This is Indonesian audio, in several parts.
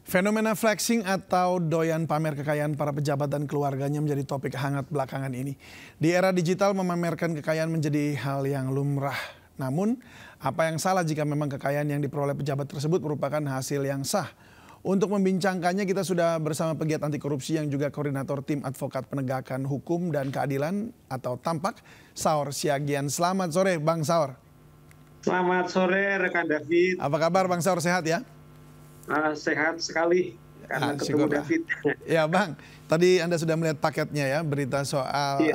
Fenomena flexing atau doyan pamer kekayaan para pejabat dan keluarganya menjadi topik hangat belakangan ini. Di era digital memamerkan kekayaan menjadi hal yang lumrah. Namun, apa yang salah jika memang kekayaan yang diperoleh pejabat tersebut merupakan hasil yang sah? Untuk membincangkannya kita sudah bersama pegiat anti korupsi yang juga koordinator tim advokat penegakan hukum dan keadilan atau TAMPAK, Saur Siagian. Selamat sore Bang Saur. Selamat sore rekan David. Apa kabar Bang Saur, sehat ya? Sehat sekali karena ketemu David. Ya Bang, tadi Anda sudah melihat paketnya ya, berita soal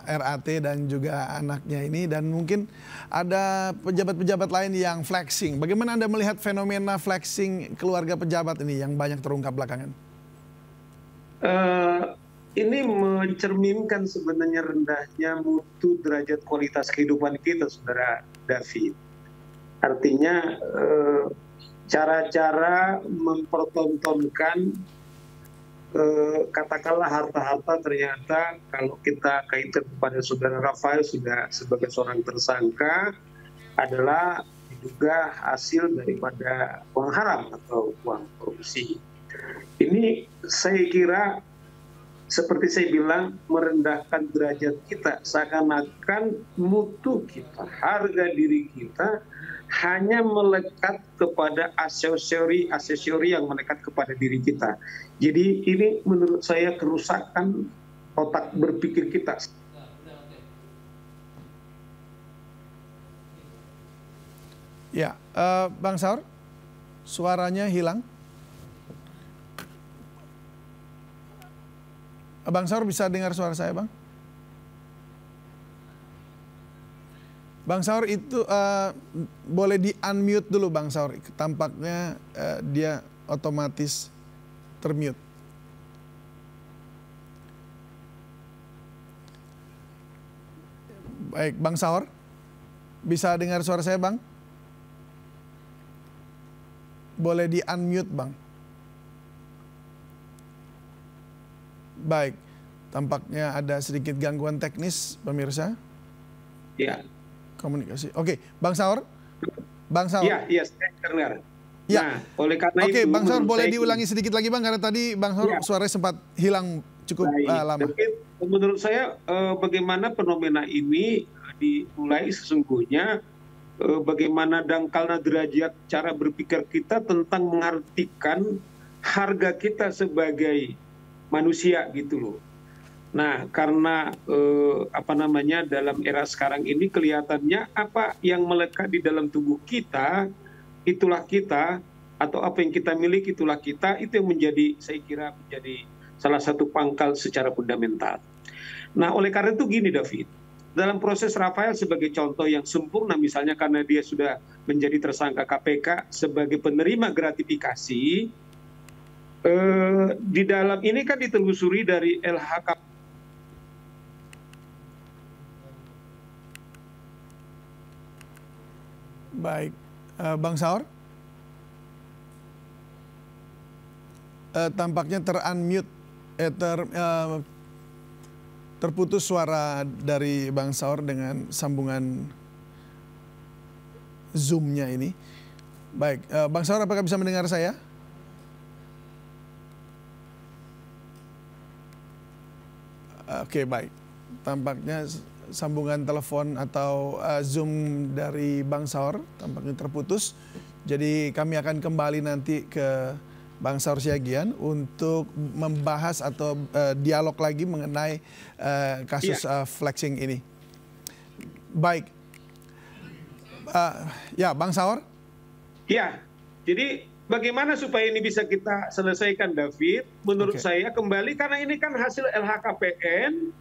RAT dan juga anaknya ini, dan mungkin ada pejabat-pejabat lain yang flexing. Bagaimana Anda melihat fenomena flexing keluarga pejabat ini yang banyak terungkap belakangan? Ini mencerminkan sebenarnya rendahnya mutu derajat kualitas kehidupan kita, Saudara David. Artinya cara-cara mempertontonkan katakanlah harta-harta ternyata kalau kita kaitkan kepada Saudara Rafael sudah sebagai seorang tersangka adalah diduga hasil daripada uang haram atau uang korupsi. Ini saya kira seperti saya bilang merendahkan derajat kita, seakan-akan mutu kita, harga diri kita hanya melekat kepada aksesori yang melekat kepada diri kita. Jadi ini menurut saya kerusakan otak berpikir kita. Ya, Bang Saur, suaranya hilang. Bang Saur bisa dengar suara saya, Bang? Bang Saur itu boleh di-unmute dulu Bang Saur. Tampaknya dia otomatis termute. Baik, Bang Saur. Bisa dengar suara saya, Bang? Boleh di-unmute, Bang. Baik, tampaknya ada sedikit gangguan teknis, pemirsa. Ya. Komunikasi. Oke, Bang Saur. Bang Saur. Iya, saya dengar. Ya. Nah, oleh karena itu. Bang Saur, boleh saya diulangi sedikit lagi Bang, karena tadi Bang Saur suaranya sempat hilang cukup lama. Menurut saya bagaimana fenomena ini dimulai sesungguhnya bagaimana dangkalnya derajat cara berpikir kita tentang mengartikan harga kita sebagai manusia gitu loh. Nah, karena dalam era sekarang ini kelihatannya apa yang melekat di dalam tubuh kita, itulah kita, atau apa yang kita miliki itulah kita, itu yang menjadi, saya kira menjadi salah satu pangkal secara fundamental. Nah, oleh karena itu gini David, dalam proses Rafael sebagai contoh yang sempurna, misalnya karena dia sudah menjadi tersangka KPK sebagai penerima gratifikasi, di dalam ini kan ditelusuri dari LHKPN. Baik, Bang Saur, tampaknya ter-unmute, terputus suara dari Bang Saur dengan sambungan Zoom-nya ini. Baik, Bang Saur, apakah bisa mendengar saya? Oke, baik. Tampaknya sambungan telepon atau Zoom dari Bang Saur tampaknya terputus. Jadi kami akan kembali nanti ke Bang Saur Siagian untuk membahas atau dialog lagi mengenai kasus flexing ini. Baik. Ya, Bang Saur? Ya, jadi bagaimana supaya ini bisa kita selesaikan, David? Menurut saya kembali, karena ini kan hasil LHKPN,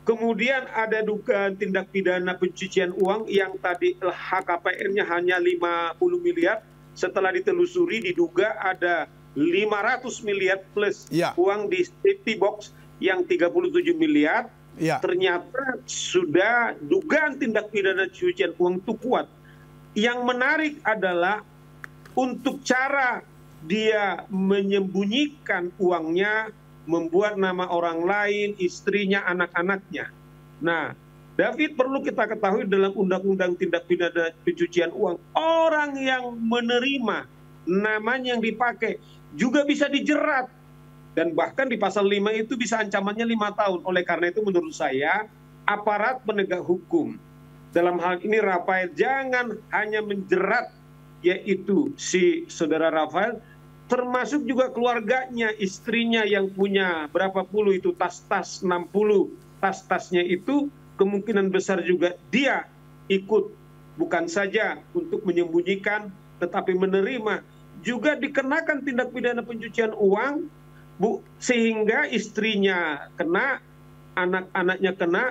kemudian ada dugaan tindak pidana pencucian uang yang tadi LHKPN-nya hanya 50 miliar, setelah ditelusuri diduga ada 500 miliar plus uang di safety box yang 37 miliar. Ternyata sudah dugaan tindak pidana pencucian uang itu kuat. Yang menarik adalah untuk cara dia menyembunyikan uangnya, membuat nama orang lain, istrinya, anak-anaknya. Nah, David, perlu kita ketahui dalam Undang-Undang Tindak Pidana Pencucian Uang, orang yang menerima namanya yang dipakai juga bisa dijerat. Dan bahkan di pasal 5 itu bisa ancamannya 5 tahun. Oleh karena itu menurut saya aparat penegak hukum dalam hal ini Rafael jangan hanya menjerat yaitu si saudara Rafael, termasuk juga keluarganya, istrinya yang punya berapa puluh itu tas-tas, 60 tas-tasnya itu kemungkinan besar juga dia ikut, bukan saja untuk menyembunyikan tetapi menerima, juga dikenakan tindak pidana pencucian uang, sehingga istrinya kena, anak-anaknya kena.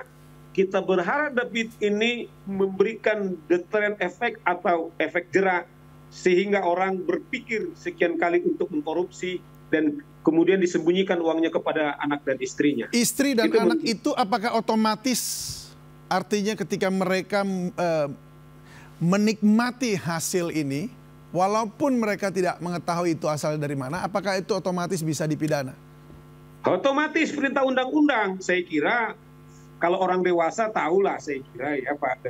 Kita berharap David ini memberikan deterrent effect atau efek jerak sehingga orang berpikir sekian kali untuk mengkorupsi dan kemudian disembunyikan uangnya kepada anak dan istrinya. Istri dan anak itu apakah otomatis artinya ketika mereka menikmati hasil ini, walaupun mereka tidak mengetahui itu asal dari mana, apakah itu otomatis bisa dipidana? Otomatis perintah undang-undang, saya kira kalau orang dewasa tahulah, saya kira ya Pak,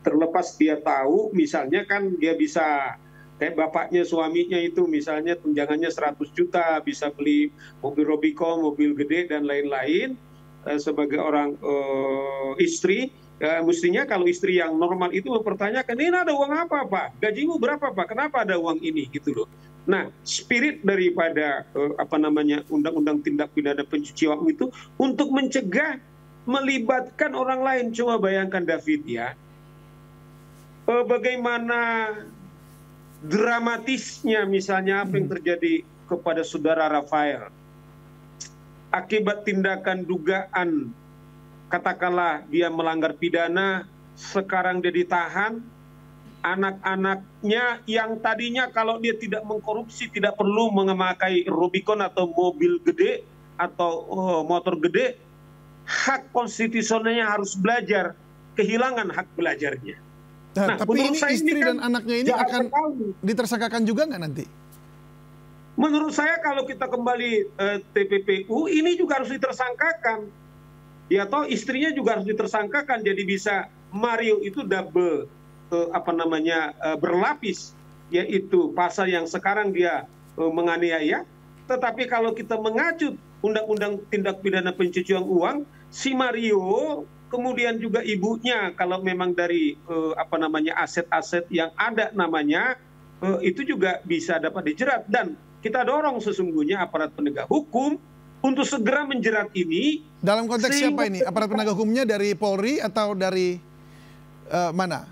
terlepas dia tahu, misalnya kan dia bisa kayak bapaknya, suaminya itu misalnya tunjangannya 100 juta, bisa beli mobil Robicon, mobil gede dan lain-lain. Sebagai orang istri, mestinya kalau istri yang normal itu mempertanyakan, ini ada uang apa Pak? Gajimu berapa Pak? Kenapa ada uang ini? Gitu loh. Nah, spirit daripada undang-undang tindak pidana pencucian uang itu untuk mencegah melibatkan orang lain. Coba bayangkan David ya, bagaimana dramatisnya misalnya apa yang terjadi kepada saudara Rafael akibat tindakan dugaan, katakanlah dia melanggar pidana, sekarang dia ditahan, anak-anaknya yang tadinya kalau dia tidak mengkorupsi tidak perlu memakai Rubicon atau mobil gede atau motor gede, hak konstitusionalnya harus belajar, kehilangan hak belajarnya. Nah, tapi ini istri dan anaknya ini akan ditersangkakan juga nggak nanti? Menurut saya kalau kita kembali TPPU ini juga harus ditersangkakan. Ya toh istrinya juga harus ditersangkakan, jadi bisa Mario itu double berlapis, yaitu pasal yang sekarang dia menganiaya. Tetapi kalau kita mengacu undang-undang tindak pidana pencucian uang, si Mario kemudian juga ibunya kalau memang dari aset-aset yang ada namanya itu juga bisa dapat dijerat. Dan kita dorong sesungguhnya aparat penegak hukum untuk segera menjerat ini. Dalam konteks siapa ini? Aparat penegak hukumnya dari Polri atau dari mana?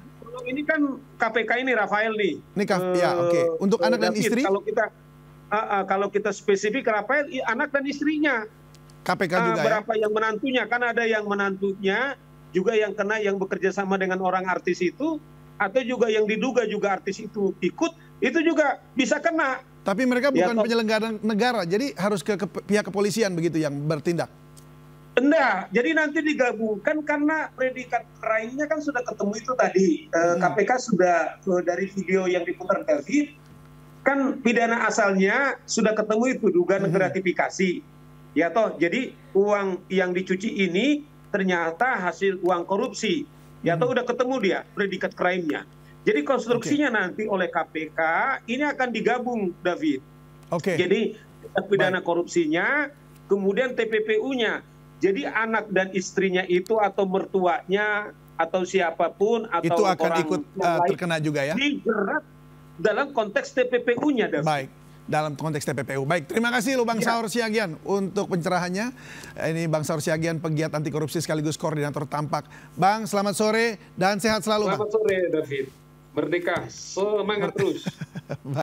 Ini kan KPK ini Rafael nih. Ini ya, oke. Untuk anak dan istri? Kalau kita spesifik Rafael, anak dan istrinya. KPK juga berapa yang menantunya? Kan ada yang menantunya juga yang kena, yang bekerja sama dengan orang artis itu, atau juga yang diduga juga artis itu ikut, itu juga bisa kena. Tapi mereka bukan penyelenggara negara, jadi harus ke pihak kepolisian begitu yang bertindak? Enggak, jadi nanti digabungkan karena predikat crime-nya kan sudah ketemu itu tadi. KPK sudah dari video yang diputar David, kan pidana asalnya sudah ketemu itu, dugaan gratifikasi. Ya toh, jadi uang yang dicuci ini ternyata hasil uang korupsi. Ya toh udah ketemu dia predikat crime-nya. Jadi konstruksinya nanti oleh KPK ini akan digabung, David. Jadi pidana korupsinya, kemudian TPPU-nya. Jadi anak dan istrinya itu atau mertuanya atau siapapun atau itu akan orang ikut terkena juga ya? Dijerat dalam konteks TPPU-nya, David. Baik. Dalam konteks TPPU. Baik, terima kasih lo Bang Saur Siagian untuk pencerahannya. Ini Bang Saur Siagian, pegiat anti korupsi sekaligus koordinator Tampak. Bang, selamat sore dan sehat selalu. Selamat sore, David. Merdeka, semangat terus.